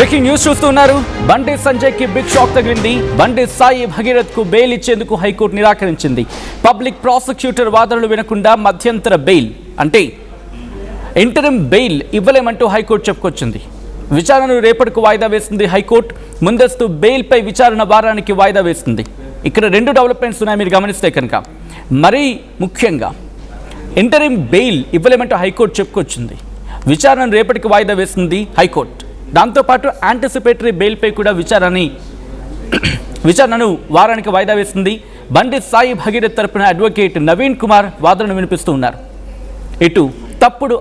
Breaking news చూస్తున్నారు. బండి సంజయ్ కి big shock తగిలింది. బండి సాయి భగీరథ్ కు బెయిల్ ఇచ్చేందుకు హైకోర్టు నిరాకరించింది. పబ్లిక్ ప్రాసిక్యూటర్ వాదనలు వినకుండా మధ్యంతర బెయిల్ అంటే ఇంటరిమ్ బెయిల్ ఇవ్వలేమంటూ హైకోర్టు చెప్పుకొచ్చింది. విచారణను రేపటికి వాయిదా వేసింది హైకోర్టు. ముందస్తు బెయిల్ పై విచారణ వారానికి వాయిదా వేసింది. ఇక్కడ రెండు డెవలప్మెంట్స్ ఉన్నాయి మీరు గమనిస్తే కనుక. మరీ ముఖ్యంగా ఇంటరిమ్ బెయిల్ ఇవ్వలేమంటూ హైకోర్టు చెప్పుకొచ్చింది. విచారణను రేపటికి వాయిదా వేసింది హైకోర్టు. దాంతోపాటు యాంటిసిపేటరీ బెయిల్పై కూడా విచారణను వారానికి వాయిదా వేసింది. బండి సాయి భగీరథ్ తరపున అడ్వకేట్ నవీన్ కుమార్ వాదనను వినిపిస్తూ ఉన్నారు. ఇటు తప్పుడు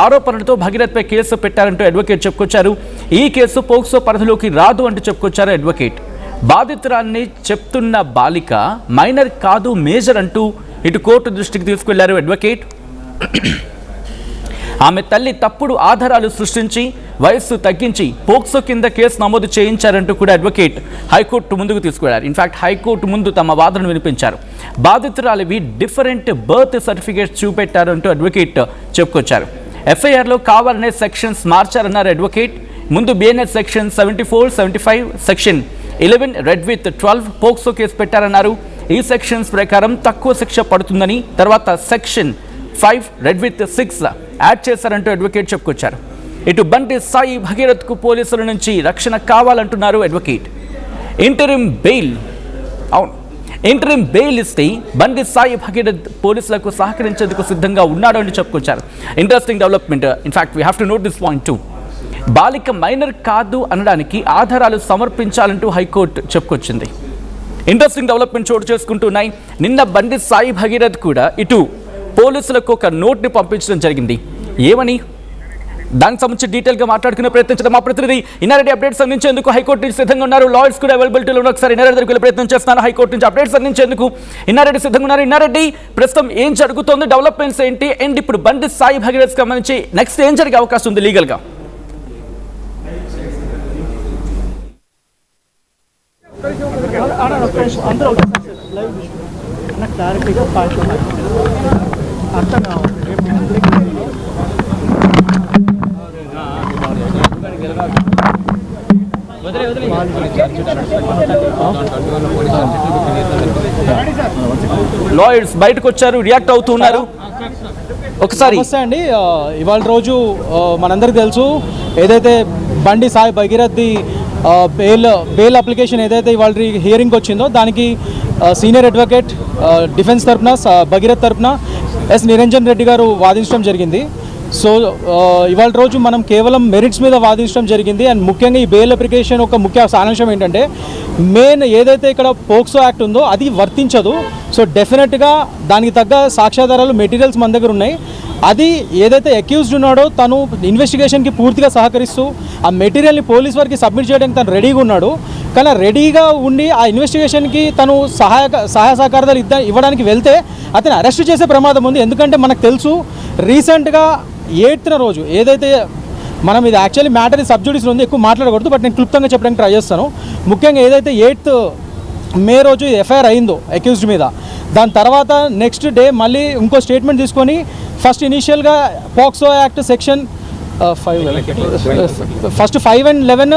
ఆరోపణలతో భగీరథ్పై కేసు పెట్టారంటూ అడ్వకేట్ చెప్పుకొచ్చారు. ఈ కేసు పోక్సో పరిధిలోకి రాదు అంటూ చెప్పుకొచ్చారు అడ్వకేట్. బాధితురాన్ని చెప్తున్న బాలిక మైనర్ కాదు మేజర్ అంటూ ఇటు కోర్టు దృష్టికి తీసుకెళ్లారు అడ్వకేట్. ఆమె తల్లి తప్పుడు ఆధారాలు సృష్టించి వయస్సు తగ్గించి పోక్సో కింద కేసు నమోదు చేయించారంటూ కూడా అడ్వకేట్ హైకోర్టు ముందుకు తీసుకువెళ్లారు. ఇన్ఫాక్ట్ హైకోర్టు ముందు తమ వాదనను వినిపించారు. బాధితురాలివి డిఫరెంట్ బర్త్ సర్టిఫికేట్స్ చూపెట్టారు అంటూ అడ్వకేట్ చెప్పుకొచ్చారు. ఎఫ్ఐఆర్లో కావాలనే సెక్షన్స్ మార్చారన్నారు అడ్వకేట్. ముందు BNS section 74, 75, section 11 read with 12 POCSO case పెట్టారన్నారు. ఈ సెక్షన్స్ ప్రకారం తక్కువ శిక్ష పడుతుందని, తర్వాత సెక్షన్ 5 రెడ్ విత్ 6 యాడ్ చేశారంటూ అడ్వకేట్ చెప్పుకొచ్చారు. ఇటు బండి సాయి భగీరథ్కు పోలీసుల నుంచి రక్షణ కావాలంటున్నారు అడ్వకేట్. ఇంటరిమ్ బెయిల్ ఇస్తే బండి సాయి భగీరథ్ పోలీసులకు సహకరించేందుకు సిద్ధంగా ఉన్నాడు అని చెప్పుకొచ్చారు. Interesting development. In fact we have to note this point two. బాలిక మైనర్ కాదు అనడానికి ఆధారాలు సమర్పించాలంటూ హైకోర్టు చెప్పుకొచ్చింది. ఇంట్రెస్టింగ్ డెవలప్మెంట్ చోటు చేసుకుంటున్నాయి. నిన్న బండి సాయి భగీరథ్ కూడా ఇటు పోలీసులకు ఒక నోట్ని పంపించడం జరిగింది. ఏమని దానికి సంబంధించి డీటెయిల్గా మాట్లాడుకునే ప్రయత్నించడం మా ప్రతినిధి ఇన్నారెడ్డి అప్డేట్స్ అందించేందుకు హైకోర్టు నుంచి సిద్ధంగా ఉన్నారు. లాయర్స్ కూడా అవైలబిలిటీలో ఉన్న ఒకసారి ఇన్నారెడ్డి దగ్గరికి ప్రయత్నం చేస్తున్నారు. హైకోర్టు నుంచి అప్డేట్స్ అందించేందుకు ఇన్నారెడ్డి సిద్ధంగా ఉన్నారు. ఇన్నారెడ్డి, ప్రస్తుతం ఏం జరుగుతోంది, డెవలప్మెంట్స్ ఏంటి, అండ్ ఇప్పుడు బండి సాయి భగీరథ్ సంబంధించి నెక్స్ట్ ఏం జరిగే అవకాశం ఉంది లీగల్గా? లాయర్స్ బయటకు వచ్చారు, రియాక్ట్ అవుతున్నారు. ఒకసారి అండి, ఇవాళ రోజు మనందరికి తెలుసు ఏదైతే బండి సాయి భగీరథ్ది బెయిల్ అప్లికేషన్ ఏదైతే ఇవాళ హియరింగ్ వచ్చిందో దానికి సీనియర్ అడ్వకేట్ డిఫెన్స్ తరఫున భగీరథ్ తరఫున ఎస్ నిరంజన్ రెడ్డి గారు వాదించడం జరిగింది. సో ఇవాళ రోజు మనం కేవలం మెరిట్స్ మీద వాదించడం జరిగింది. అండ్ ముఖ్యంగా ఈ బెయిల్ అప్లికేషన్ ఒక ముఖ్య సారాంశం ఏంటంటే మెయిన్ ఏదైతే ఇక్కడ పోక్సో యాక్ట్ ఉందో అది వర్తించదు. సో డెఫినెట్గా దానికి తగ్గ సాక్ష్యాధారాలు మెటీరియల్స్ మన దగ్గర ఉన్నాయి. అది ఏదైతే అక్యూజ్డ్ ఉన్నాడో తను ఇన్వెస్టిగేషన్కి పూర్తిగా సహకరిస్తూ ఆ మెటీరియల్ని పోలీస్ వారికి సబ్మిట్ చేయడానికి తను రెడీగా ఉన్నాడు. కానీ రెడీగా ఉండి ఆ ఇన్వెస్టిగేషన్కి తను సహాయ సహకారాలు ఇవ్వడానికి వెళ్తే అతను అరెస్ట్ చేసే ప్రమాదం ఉంది. ఎందుకంటే మనకు తెలుసు రీసెంట్గా 8th రోజు ఏదైతే మనం ఇది యాక్చువల్లీ మ్యాటర్ సబ్జుడిస్లో ఉంది, ఎక్కువ మాట్లాడకూడదు, బట్ నేను క్లుప్తంగా చెప్పడానికి ట్రై చేస్తాను. ముఖ్యంగా ఏదైతే 8th మే రోజు ఎఫ్ఐఆర్ అయిందో అక్యూజ్డ్ మీద, దాని తర్వాత నెక్స్ట్ డే మళ్ళీ ఇంకో స్టేట్మెంట్ తీసుకొని ఫస్ట్ ఇనీషియల్గా పోక్సో యాక్ట్ సెక్షన్ 5 and 11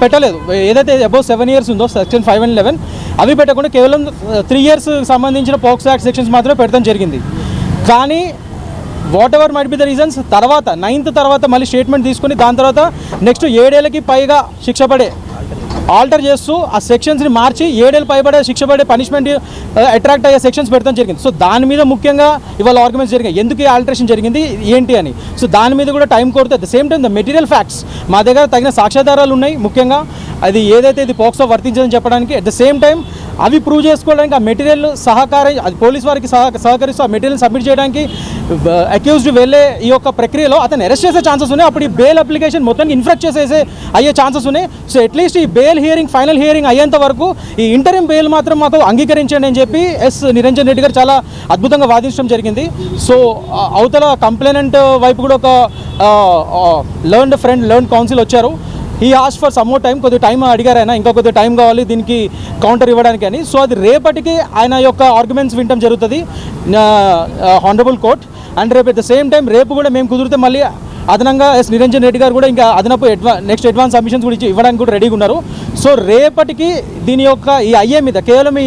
పెట్టలేదు. ఏదైతే అబౌవ్ 7 years ఉందో సెక్షన్ 5 and 11 అవి పెట్టకుండా కేవలం 3 years సంబంధించిన పోక్సో యాక్ట్ సెక్షన్స్ మాత్రమే పెట్టడం జరిగింది. కానీ what ever might be the reasons తర్వాత 9th తర్వాత మళ్ళీ స్టేట్మెంట్ తీసుకొని దాని తర్వాత నెక్స్ట్ 7 ఏళ్ళకి పైగా శిక్ష పడే ఆల్టర్ చేస్తూ ఆ సెక్షన్స్ని మార్చి 7 ఏళ్ళు పైబడే శిక్ష పడే పనిష్మెంట్ అట్రాక్ట్ అయ్యే సెక్షన్స్ పెట్టడం జరిగింది. సో దాని మీద ముఖ్యంగా ఇవాళ ఆర్గ్యుమెంట్స్ జరిగాయి, ఎందుకు ఈ ఆల్టరేషన్ జరిగింది ఏంటి అని. సో దాని మీద కూడా టైం కోరితే at the same time the material facts మా దగ్గర తగిన సాక్ష్యాధారాలు ఉన్నాయి. ముఖ్యంగా అది ఏదైతే ఇది పోక్సో వర్తించదని చెప్పడానికి అట్ ద సేమ్ టైం అవి ప్రూవ్ చేసుకోవడానికి ఆ మెటీరియల్ అది పోలీస్ వారికి సహకరిస్తూ ఆ మెటీరియల్ సబ్మిట్ చేయడానికి అక్యూజ్డ్ వెళ్ళే ఈ యొక్క ప్రక్రియలో అతను అరెస్ట్ చేసే ఛాన్సెస్ ఉన్నాయి. అప్పుడు ఈ బెయిల్ అప్లికేషన్ మొత్తానికి ఇన్ఫ్రాక్ట్ అయ్యే ఛాన్సెస్ ఉన్నాయి. సో అట్లీస్ట్ ఈ బెయిల్ హియరింగ్ ఫైనల్ హియరింగ్ అయ్యేంత వరకు ఈ ఇంటరిమ్ బెయిల్ మాత్రం మాతో అంగీకరించండి అని చెప్పి ఎస్ నిరంజన్ రెడ్డి గారు చాలా అద్భుతంగా వాదించడం జరిగింది. సో అవతల కంప్లైనెంట్ వైపు కూడా ఒక లర్న్ కౌన్సిల్ వచ్చారు. He ask for some more time, కొద్దిగా టైం అడిగారు ఆయన, ఇంకా కొద్దిగా టైం కావాలి దీనికి కౌంటర్ ఇవ్వడానికి అని. సో అది రేపటికి ఆయన యొక్క ఆర్గ్యుమెంట్స్ వినడం జరుగుతుంది హానరబుల్ కోర్ట్. అండ్ రేపు అట్ ద సేమ్ టైం రేపు కూడా మేము కుదిరితే మళ్ళీ అదనంగా నిరంజన్ రెడ్డి గారు కూడా ఇంకా అదనపు నెక్స్ట్ అడ్వాన్స్ సబ్మిషన్స్ కూడా ఇవ్వడానికి కూడా రెడీగా ఉన్నారు. సో రేపటికి దీని యొక్క ఈ ఐఏ మీద కేవలం ఈ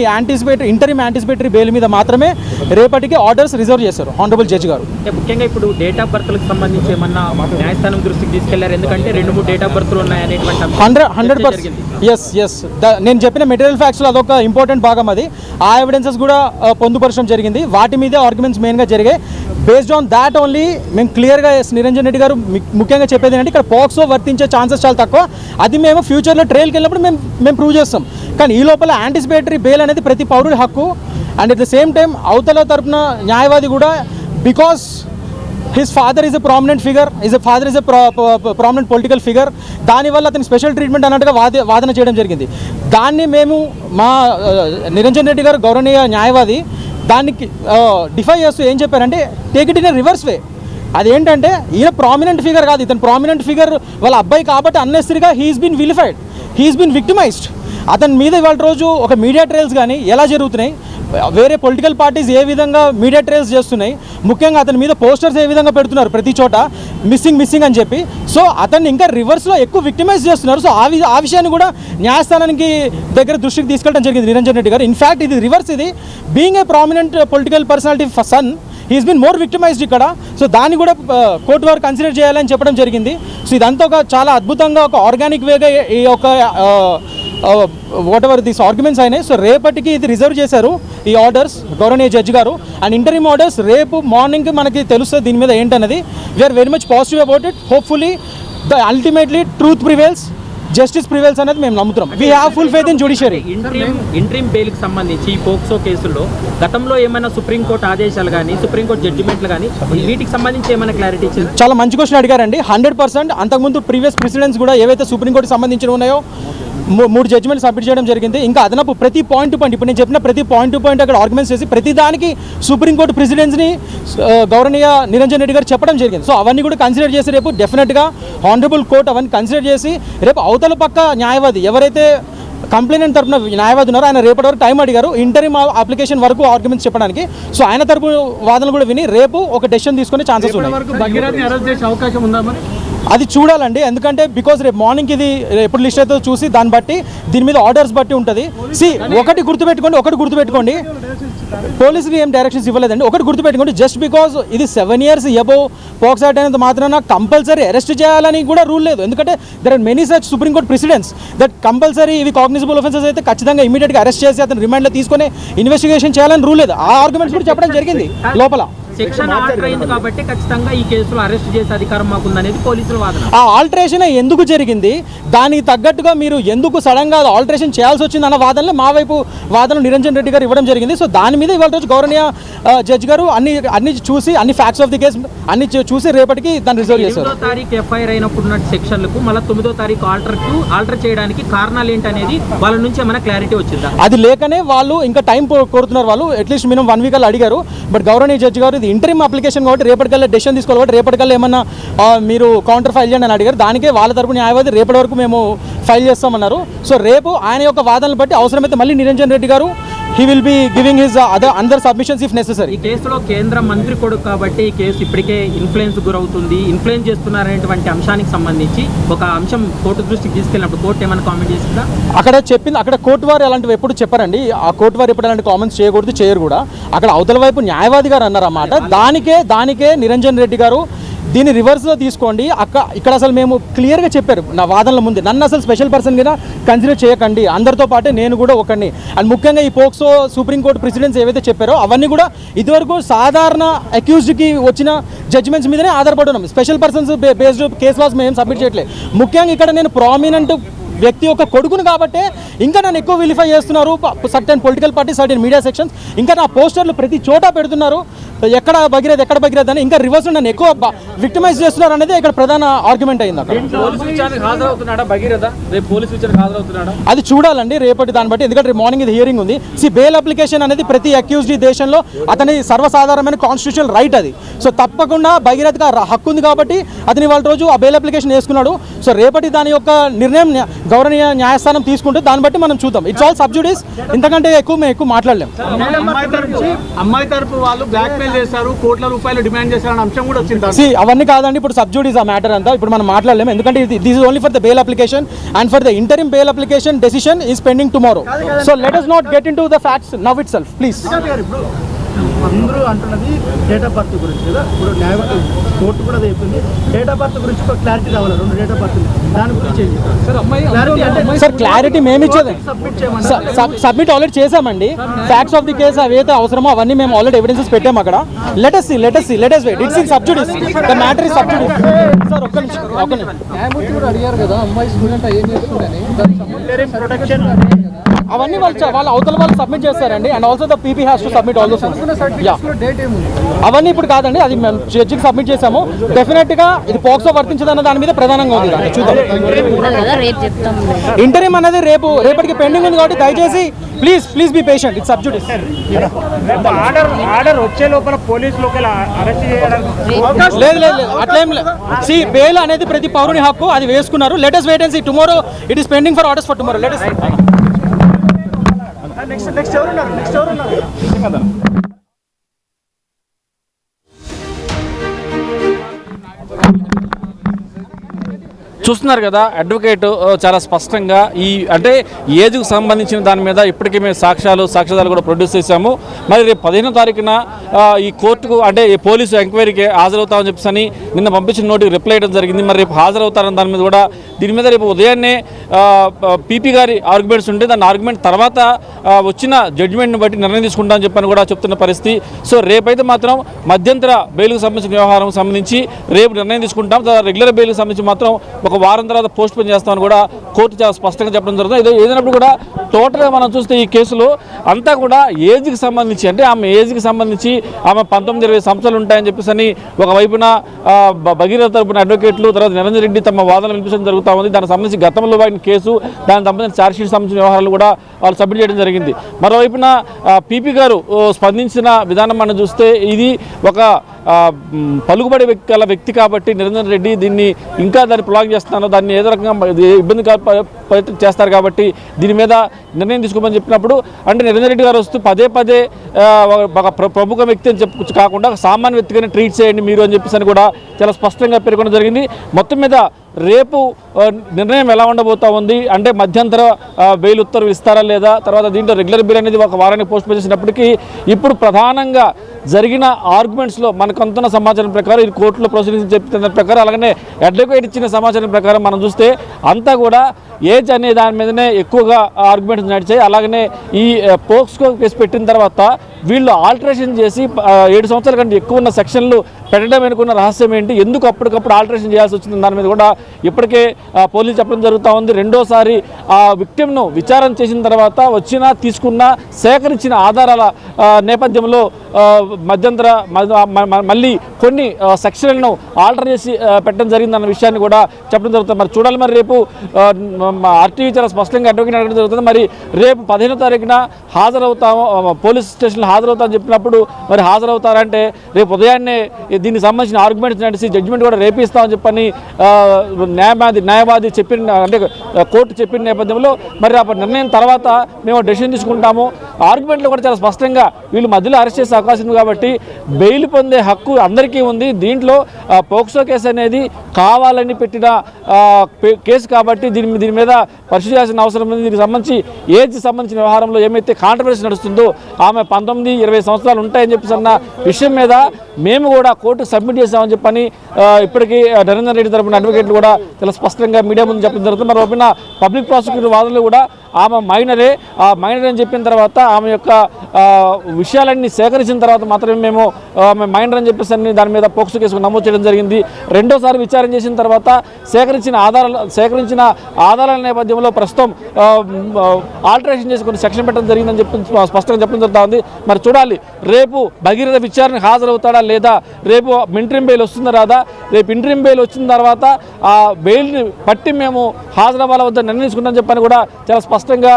ఇంటరిమ్ యాంటిసిపేటరీ బెయిల్ మీద మాత్రమే రేపటికి ఆర్డర్స్ రిజర్వ్ చేశారు హానరబుల్ జడ్జి గారు. ముఖ్యంగా ఇప్పుడు డేట్ ఆఫ్ బర్త్లకు సంబంధించి ఏమన్నా న్యాయస్థానం దృష్టికి తీసుకెళ్లారు, ఎందుకంటే 2-3 డేట్ ఆఫ్ బర్త్లు ఉన్నాయనేటువంటి 100% ఎస్ నేను చెప్పిన మెటీరియల్ ఫ్యాక్ట్స్లో అదొక ఇంపార్టెంట్ భాగం. అది ఆ ఎవిడెన్సెస్ కూడా పొందుపరచడం జరిగింది. వాటి మీదే ఆర్గ్యుమెంట్స్ మెయిన్గా జరిగాయి. బేస్డ్ ఆన్ దాట్ ఓన్లీ మేము క్లియర్గా నిరంజన్ రెడ్డి గారు ముఖ్యంగా చెప్పేది ఏంటంటే ఇక్కడ పోక్సో వర్తించే ఛాన్సెస్ చాలా తక్కువ. అది మేము ఫ్యూచర్లో ట్రయల్కి వెళ్ళినప్పుడు మేము ప్రూవ్ చేస్తాం. కానీ ఈ లోపల యాంటిసిపేటరీ బెయిల్ అనేది ప్రతి పౌరుడి హక్కు. And at the same time అవతల తరపున న్యాయవాది కూడా because his father is a prominent figure, father is a prominent political figure, దానివల్ల అతని స్పెషల్ ట్రీట్మెంట్ అన్నట్టుగా వాదన చేయడం జరిగింది. దాన్ని మేము మా నిరంజన్ రెడ్డి గారు గౌరవనీయ న్యాయవాది దానికి డిఫై చేస్తూ ఏం చెప్పారంటే take it in a reverse way. అదేంటంటే ఈయన ప్రామినెంట్ ఫిగర్ కాదు, ఇతను ప్రామినెంట్ ఫిగర్ వాళ్ళ అబ్బాయి కాబట్టి అన్నెసరీగా he's been vilified, he's been victimised. అతని మీద ఇవాళ రోజు ఒక మీడియా ట్రయల్స్ కానీ ఎలా జరుగుతున్నాయి, వేరే పొలిటికల్ పార్టీస్ ఏ విధంగా మీడియా ట్రయల్స్ చేస్తున్నాయి, ముఖ్యంగా అతని మీద పోస్టర్స్ ఏ విధంగా పెడుతున్నారు ప్రతి చోట మిస్సింగ్ అని చెప్పి. సో అతన్ని ఇంకా రివర్స్లో ఎక్కువ విక్టిమైజ్ చేస్తున్నారు. సో ఆ విషయాన్ని కూడా న్యాయస్థానానికి దగ్గర దృష్టికి తీసుకెళ్ళడం జరిగింది నిరంజన్ రెడ్డి గారు. ఇన్ఫ్యాక్ట్ ఇది రివర్స్, ఇది being a prominent political personality son he's been more victimised ఇక్కడ. సో దాన్ని కూడా కోర్టు వారు కన్సిడర్ చేయాలని చెప్పడం జరిగింది. సో ఇదంతా ఒక చాలా అద్భుతంగా ఒక ఆర్గానిక్ వేగా ఈ యొక్క వాట్ ఎవర్ దీస్ ఆర్గ్యుమెంట్స్ అయినాయి. సో రేపటికి ఇది రిజర్వ్ చేశారు ఈ ఆర్డర్స్ గౌరవనీయ జడ్జి గారు. అండ్ ఇంటరిమ్ ఆర్డర్స్ రేపు మార్నింగ్కి మనకి తెలుస్తుంది దీని మీద ఏంటన్నది. We're very much positive about it. Hopefully ultimately truth prevails, justice prevails అనేది మేము నమ్ముతున్నాం. We have full faith in judiciary. Interim బెయిల్కి సంబంధించి ఈ పోక్సో కేసుల్లో గతంలో ఏమైనా సుప్రీంకోర్టు ఆదేశాలు కానీ సుప్రీంకోర్టు జడ్జిమెంట్లు కానీ వీటికి సంబంధించి ఏమైనా క్లారిటీ ఇచ్చింది? చాలా మంచి క్వశ్చన్ అడిగారండి. 100% అంతకుముందు ప్రీవియస్ ప్రెసిడెంట్స్ కూడా ఏవైతే సుప్రీంకోర్టు సంబంధించినవి ఉన్నాయో 3 జడ్జిమెంట్ సబ్మిట్ చేయడం జరిగింది. ఇంకా అదనపు ప్రతి పాయింట్ టు పాయింట్ ఇప్పుడు నేను చెప్పిన ప్రతి పాయింట్ టు పాయింట్ అక్కడ ఆర్గ్యుమెంట్స్ చేసి ప్రతి దానికి సుప్రీంకోర్టు ప్రెసిడెంట్స్ని గౌరవనీయ నిరంజన్ రెడ్డి గారు చెప్పడం జరిగింది. సో అవన్నీ కూడా కన్సిడర్ చేసి రేపు డెఫినెట్గా హానరబుల్ కోర్ట్ అవన్నీ కన్సిడర్ చేసి రేపు అవతల పక్క న్యాయవాది ఎవరైతే కంప్లైంట్ తరపున న్యాయవాది ఉన్నారో ఆయన రేపటి వరకు టైం అడిగారు ఇంటరిమ్ అప్లికేషన్ వరకు ఆర్గ్యుమెంట్స్ చెప్పడానికి. సో ఆయన తరపు వాదనలు కూడా విని రేపు ఒక డెసిషన్ తీసుకునే ఛాన్సెస్ ఉన్నాయి. అది చూడాలండి, ఎందుకంటే బికాజ్ రేపు మార్నింగ్కి ఇది ఎప్పుడు లిస్ట్ అవుతుందో చూసి దాన్ని బట్టి దీని మీద ఆర్డర్స్ బట్టి ఉంటుంది. ఒకటి గుర్తుపెట్టుకోండి పోలీసులు ఏం డైరెక్షన్స్ ఇవ్వలేదండి. ఒకటి గుర్తుపెట్టుకోండి, జస్ట్ బికాజ్ ఇది 7 years అబోవ్ పోక్సో యాక్ట్ అనేది మాత్రాన కంపల్సరీ అరెస్ట్ చేయాలని కూడా రూల్ లేదు. ఎందుకంటే there are many such supreme court precedents that compulsory ఇవి కాగ్నిజబుల్ ఆఫెన్సెస్ అయితే ఖచ్చితంగా ఇమీడియట్గా అరెస్ట్ చేసి అతను రిమాండ్లో తీసుకొని ఇన్వెస్టిగేషన్ చేయాలని రూల్ లేదు. ఆ ఆర్గ్యుమెంట్స్ కూడా చెప్పడం జరిగింది లోపల. సెక్షన్ ఆర్డర్ అయింది కాబట్టి ఖచ్చితంగా ఈ కేసులో అరెస్ట్ చేసే అధికారం మాకుందనేది పోలీసుల వాదన. ఆ ఆల్టరేషన్ ఎందుకు జరిగింది, దానికి తగ్గట్టుగా మీరు ఎందుకు సడన్గా ఆల్టరేషన్ చేయాల్సి వచ్చింది అన్న వాదనలో మా వైపు వాదనలు నిరంజన్ రెడ్డి గారు ఇవ్వడం జరిగింది. సో దాని మీద ఇవాళ రోజు గౌరవనీయ జడ్జి గారు అన్ని చూసి అన్ని ఫ్యాక్ట్స్ ఆఫ్ ది కేసు అన్ని చూసి రేపటికి దాన్ని రిజర్వ్ చేశారు. 8వ తారీఖు ఎఫ్ఐఆర్ అయినప్పుడు ఉన్న సెక్షన్లకు మళ్ళీ 9వ తారీఖు ఆల్టర్ చేయడానికి కారణాలు ఏంటనేది వాళ్ళ నుంచి ఏమైనా క్లారిటీ వచ్చిందా? అది లేకనే వాళ్ళు ఇంకా టైం కోరుతున్నారు. వాళ్ళు అట్లీస్ట్ మినిమం 1 week అలా అడిగారు. బట్ గౌరవనీయ జడ్జి గారు ఇది ఇంటరిమ్ అప్లికేషన్ కాబట్టి రేపటికల్లా డెసిషన్ తీసుకోవాలి కాబట్టి రేపటికల్లా ఏమన్నా మీరు కౌంటర్ ఫైల్ చేయండి అని అడిగారు. దానికే వాళ్ళ తరపున న్యాయవాది రేపటి వరకు మేము ఫైల్ చేస్తామన్నారు. సో రేపు ఆయన యొక్క వాదనలు బట్టి అవసరమైతే మళ్ళీ నిరంజన్ రెడ్డి గారు he will be giving his other submissions if necessary. ఈ కేసులో కేంద్ర మంత్రి కొడుకు కాబట్టి ఈ కేసు ఇప్పటికే ఇన్ఫ్లుయెన్స్ గురవుతుంది, ఇన్ఫ్లుయెన్స్ చేస్తున్నారనేటువంటి అంశానికి సంబంధించి ఒక అంశం కోర్టు దృష్టికి తీసుకెళ్ళినప్పుడు కోర్టు ఏమైనా కామెంట్ చేసిందా? అక్కడ కోర్టు వారు అలాంటివి ఎప్పుడు చెప్పారండి. ఆ కోర్టు వారు ఎప్పుడు అలాంటి కామెంట్స్ చేయకూడదు, చేయరు కూడా. అక్కడ అవతల వైపు న్యాయవాది గారు అన్నారన్నమాట. దానికే నిరంజన్ రెడ్డి గారు దీన్ని రివర్స్లో తీసుకోండి. ఇక్కడ అసలు మేము క్లియర్గా చెప్పారు నా వాదనల ముందు, నన్ను అసలు స్పెషల్ పర్సన్ కింద కన్సిడర్ చేయకండి, అందరితో పాటే నేను కూడా ఒకరిని. అండ్ ముఖ్యంగా ఈ పోక్సో సుప్రీంకోర్టు ప్రెసిడెంట్స్ ఏవైతే చెప్పారో అవన్నీ కూడా ఇదివరకు సాధారణ అక్యూజ్డ్కి వచ్చిన జడ్జిమెంట్స్ మీదనే ఆధారపడి ఉన్నాం. Special persons based case loss మేము సబ్మిట్ చేయట్లేదు. ముఖ్యంగా ఇక్కడ నేను ప్రామినెంట్ వ్యక్తి యొక్క కొడుకును కాబట్టే ఇంకా నన్ను ఎక్కువ విలిఫై చేస్తున్నారు certain political party, certain media sections. ఇంకా నా పోస్టర్లు ప్రతి చోట పెడుతున్నారు, ఎక్కడ భగీరథ్ అని. ఇంకా రివర్స్ నన్ను ఎక్కువ విక్టిమైజ్ చేస్తున్నారు అనేది ఇక్కడ ప్రధాన ఆర్గ్యుమెంట్ అయింది. అక్కడ అది చూడాలండి రేపటి దాన్ని బట్టి, ఎందుకంటే మార్నింగ్ ఇది హియరింగ్ ఉంది. బెయిల్ అప్లికేషన్ అనేది ప్రతి అక్యూజ్డ్ దేశంలో అతని సర్వసాధారణమైన కాన్స్టిట్యూషనల్ రైట్ అది. సో తప్పకుండా భగీరథ్గా హక్కు ఉంది కాబట్టి అతని వాళ్ళ రోజు ఆ బెయిల్ అప్లికేషన్ వేసుకున్నాడు. సో రేపటి దాని యొక్క నిర్ణయం గౌరవనీయ న్యాయస్థానం తీసుకుంటే దాన్ని బట్టి మనం చూద్దాం. It's all sub judice. ఇంతకంటే మేము ఎక్కువ మాట్లాడలేం. అమ్మాయి తరపు వాళ్ళు బ్లాక్ మెయిల్ చేశారు, కోట్ల రూపాయలు డిమాండ్ చేశారన్న అంశం కూడా వచ్చింది. అవన్నీ కాదండి, ఇప్పుడు సబ్జుడిస్ ఆ మ్యాటర్ అంతా ఇప్పుడు మనం మాట్లాడలేము. ఎందుకంటే this is only for the bail application and for the interim bail application decision is pending tomorrow. So let us not get into the facts now itself, please. అందరూ అంటున్నది డేట్ ఆఫ్ బర్త్ గురించి కదా. ఇప్పుడు court కూడా చెప్పింది date of birth గురించి ఒక clarity రావాలి. 2 డేట్ ఆఫ్ బర్త్ దాని గురించి సార్ క్లారిటీ మేము ఇచ్చేది సబ్మిట్ ఆల్రెడీ చేసామండి. ఫ్యాక్ట్స్ ఆఫ్ ది కేసు ఏవైతే అవసరమో అవన్నీ మేము ఆల్రెడీ ఎవిడెన్సెస్ పెట్టాము అక్కడ. Let us see wait. It's in sub judice. The matter is sub judice. Sir ఒక్క నిమిషం. న్యాయమూర్తి కూడా అడిగారు కదా అమ్మాయి స్టూడెంట్ ఏం చేస్తుందని, ప్రొటెక్షన్ అవన్నీ వాళ్ళ అవతల వాళ్ళు సబ్మిట్ చేస్తారండి. And also the PP has to submit all those date ఏముంది అవన్నీ ఇప్పుడు కాదండి, అది మేము జడ్జికి సబ్మిట్ చేసాము. డెఫినెట్ గా ఇది పోక్సో వర్తించదన్న దాని మీద ప్రధానంగా ఉంది. చూద్దాం. ఇంటరిమ్ అనేది రేపటికి పెండింగ్ ఉంది కాబట్టి దయచేసి please be patient. It's sub జుడిస్. Order వచ్చే లోపల పోలీసులు అరెస్ట్ చేయడానికి లేదు అట్లేం లేదు. సి బెయిల్ అనేది ప్రతి పౌరుని హక్కు, అది వేసుకున్నారు. Let us wait and see. Tomorrow it is pending for orders for tomorrow. Let us next ఎవరున్నారు చూస్తున్నారు కదా, అడ్వకేట్ చాలా స్పష్టంగా ఈ అంటే ఏజ్కు సంబంధించిన దాని మీద ఇప్పటికే మేము సాక్ష్యాధారాలు కూడా ప్రొడ్యూస్ చేశాము. మరి రేపు 15వ తారీఖున ఈ కోర్టుకు అంటే ఈ పోలీసు ఎంక్వైరీకి హాజరవుతామని చెప్పేసి నిన్న పంపించిన నోటికి రిప్లై ఇవ్వడం జరిగింది. మరి రేపు హాజరవుతారని దాని మీద కూడా దీని మీద రేపు ఉదయాన్నే పీపీ గారి ఆర్గ్యుమెంట్స్ ఉంటే దాని ఆర్గ్యుమెంట్ తర్వాత వచ్చిన జడ్జిమెంట్ని బట్టి నిర్ణయం తీసుకుంటామని చెప్పని కూడా చెప్తున్న పరిస్థితి. సో రేపైతే మాత్రం మధ్యంతర బెయిల్కు సంబంధించిన వ్యవహారం సంబంధించి రేపు నిర్ణయం తీసుకుంటాం. రెగ్యులర్ బెయిల్కి సంబంధించి మాత్రం ఒక వారం తర్వాత పోస్ట్ పోన్ చేస్తామని కూడా కోర్టు చాలా స్పష్టంగా చెప్పడం జరుగుతుంది. ఏదైనప్పుడు కూడా టోటల్గా మనం చూస్తే ఈ కేసులో అంతా కూడా ఏజ్కి సంబంధించి అంటే ఆమె ఏజ్కి సంబంధించి ఆమె 19-20 సంవత్సరాలు ఉంటాయని చెప్పేసి ఒకవైపున భగీరథ తరపున అడ్వకేట్లు, తర్వాత నిరంజన్ రెడ్డి తమ వాదనలు వినిపించడం జరుగుతూ ఉంది. దానికి సంబంధించి గతంలో వాడిన కేసు, దానికి సంబంధించిన ఛార్జ్షీట్ సంబంధించిన వ్యవహారాలు కూడా వాళ్ళు సబ్మిట్ చేయడం జరిగింది. మరోవైపున పీపీ గారు స్పందించిన విధానం మనం చూస్తే ఇది ఒక పలుకుబడి వ్యక్తి కాబట్టి నిరంజన్ రెడ్డి దీన్ని ఇంకా దాన్ని ప్రొలాంగ్ చేస్తున్నాను, దాన్ని ఏదో రకంగా ఇబ్బంది చేస్తారు కాబట్టి దీని మీద నిర్ణయం తీసుకోమని చెప్పినప్పుడు అంటే నిరంజన్ రెడ్డి గారు వస్తూ పదే ఒక ప్రముఖ వ్యక్తి అని చెప్పు కాకుండా సామాన్య వ్యక్తిగానే ట్రీట్ చేయండి మీరు అని చెప్పేసి కూడా చాలా స్పష్టంగా పేర్కొనడం జరిగింది. మొత్తం మీద రేపు నిర్ణయం ఎలా ఉండబోతా ఉంది అంటే మధ్యంతర బెయిల్ ఉత్తర్వు ఇస్తారా లేదా, తర్వాత దీంట్లో రెగ్యులర్ బెయిల్ అనేది ఒక వారానికి పోస్ట్ పోన్ చేసినప్పటికీ ఇప్పుడు ప్రధానంగా జరిగిన ఆర్గ్యుమెంట్స్లో మనకు అందుతున్న సమాచారం ప్రకారం ఇది కోర్టులో ప్రొసీడింగ్స్ చెప్తున్న ప్రకారం అలాగనే అడ్వకేట్ ఇచ్చిన సమాచారం ప్రకారం మనం చూస్తే అంతా కూడా ఏజ్ అనే దాని మీదనే ఎక్కువగా ఆర్గ్యుమెంట్స్ నడిచాయి. అలాగనే ఈ పోక్స్కో కేసు పెట్టిన తర్వాత వీళ్ళు ఆల్టరేషన్ చేసి 7 సంవత్సరాల కంటే ఎక్కువ ఉన్న సెక్షన్లు పెట్టడం వెనుకున్న రహస్యం ఏంటి, ఎందుకు అప్పటికప్పుడు ఆల్టరేషన్ చేయాల్సి వచ్చింది దాని మీద కూడా ఇప్పటికే పోలీసు చెప్పడం జరుగుతూ ఉంది. రెండోసారి ఆ విక్టిమ్ను విచారణ చేసిన తర్వాత తీసుకున్న సేకరించిన ఆధారాల నేపథ్యంలో మధ్యంతర మళ్ళీ కొన్ని సెక్షన్లను ఆల్టర్ చేసి పెట్టడం జరిగిందన్న విషయాన్ని కూడా చెప్పడం జరుగుతుంది. మరి చూడాలి, మరి రేపు ఆర్టీవీ చాలా స్పష్టంగా అడ్వకేట్ అడగడం జరుగుతుంది. మరి రేపు 15వ తారీఖున హాజరవుతాము, పోలీస్ స్టేషన్లో హాజరవుతామని చెప్పినప్పుడు మరి హాజరవుతారంటే రేపు ఉదయాన్నే దీనికి సంబంధించిన ఆర్గ్యుమెంట్స్ నడిచి జడ్జిమెంట్ కూడా రేపు ఇస్తామని చెప్పని న్యాయవాది చెప్పిన అంటే కోర్టు చెప్పిన నేపథ్యంలో మరి ఆ నిర్ణయం తర్వాత మేము డెసిషన్ తీసుకుంటాము. ఆర్గ్యుమెంట్లో కూడా చాలా స్పష్టంగా వీళ్ళు మధ్యలో అరెస్ట్ చేసే అవకాశం ఉంది కాబట్టి బెయిల్ పొందే హక్కు అందరికీ ఉంది. దీంట్లో పోక్సో కేసు అనేది కావాలని పెట్టిన కేసు కాబట్టి దీని మీద పరిశీలించాల్సిన అవసరం ఉంది. దీనికి సంబంధించి ఏజ్ సంబంధించిన వ్యవహారంలో ఏమైతే కాంట్రవర్సీ నడుస్తుందో ఆమె 19-20 సంవత్సరాలు ఉంటాయని చెప్పేసి అన్న విషయం మీద మేము కూడా కోర్టు సబ్మిట్ చేసామని చెప్పని ఇప్పటికీ నిరంజన్ రెడ్డి తరపున అడ్వకేట్లు కూడా చాలా స్పష్టంగా మీడియా ముందు చెప్పడం జరుగుతుంది. మరి ఓపెన్ పబ్లిక్ ప్రాసిక్యూటర్ వాదనలు కూడా ఆమె మైనరే అని చెప్పిన తర్వాత ఆమె యొక్క విషయాలన్నీ సేకరించిన తర్వాత మాత్రమే మేము ఆమె మైనర్ అని చెప్పేసి దాని మీద పోక్సో కేసు నమోదు చేయడం జరిగింది. రెండోసారి విచారణ చేసిన తర్వాత సేకరించిన ఆధారాల నేపథ్యంలో ప్రస్తుతం ఆల్టరేషన్ చేసి కొన్ని సెక్షన్ పెట్టడం జరిగిందని చెప్పి స్పష్టంగా చెప్పడం జరుగుతూ ఉంది. మరి చూడాలి రేపు భగీరథ విచారణకు హాజరవుతాడా లేదా, రేపు ఇంటరిమ్ బెయిల్ వస్తుందా రాదా, రేపు ఇంటరిమ్ బెయిల్ వచ్చిన తర్వాత ఆ బెయిల్ని బట్టి మేము హాజరవ్వాల వద్ద నిర్ణయించుకుంటామని చెప్పని కూడా చాలా స్పష్టంగా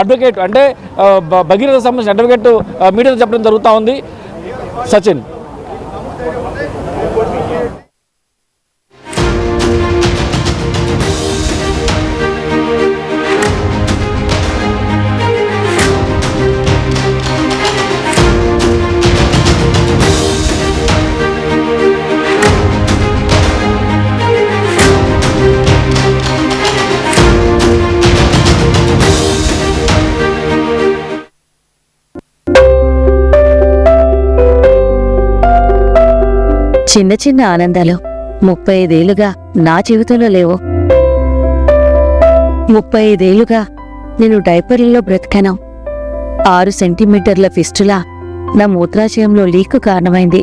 అడ్వకేట్ అంటే భగీరథ సంబంధించిన అడ్వకేట్ మీడియాతో చెప్పడం జరుగుతూ ఉంది. సచిన్. చిన్న చిన్న ఆనందాలు 35 ఏళ్లుగా నా జీవితంలో లేవు. 35 ఏళ్లుగా నేను డైపర్లలో బ్రతికాను. 6 సెంటీమీటర్ల ఫిస్టులా నా మూత్రాశయంలో లీకు కారణమైంది.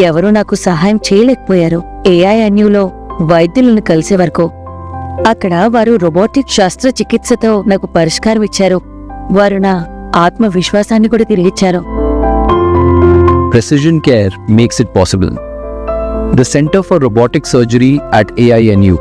ఎవరూ నాకు సహాయం చేయలేకపోయారు. AINUలో వైద్యులను కలిసే వరకు. అక్కడ వారు రోబోటిక్ శస్త్రచికిత్సతో నాకు పరిష్కారం ఇచ్చారు. వారు నా ఆత్మవిశ్వాసాన్ని కూడా తిరిగిచ్చారు. Precision Care makes it possible. The Center for Robotic Surgery at AINU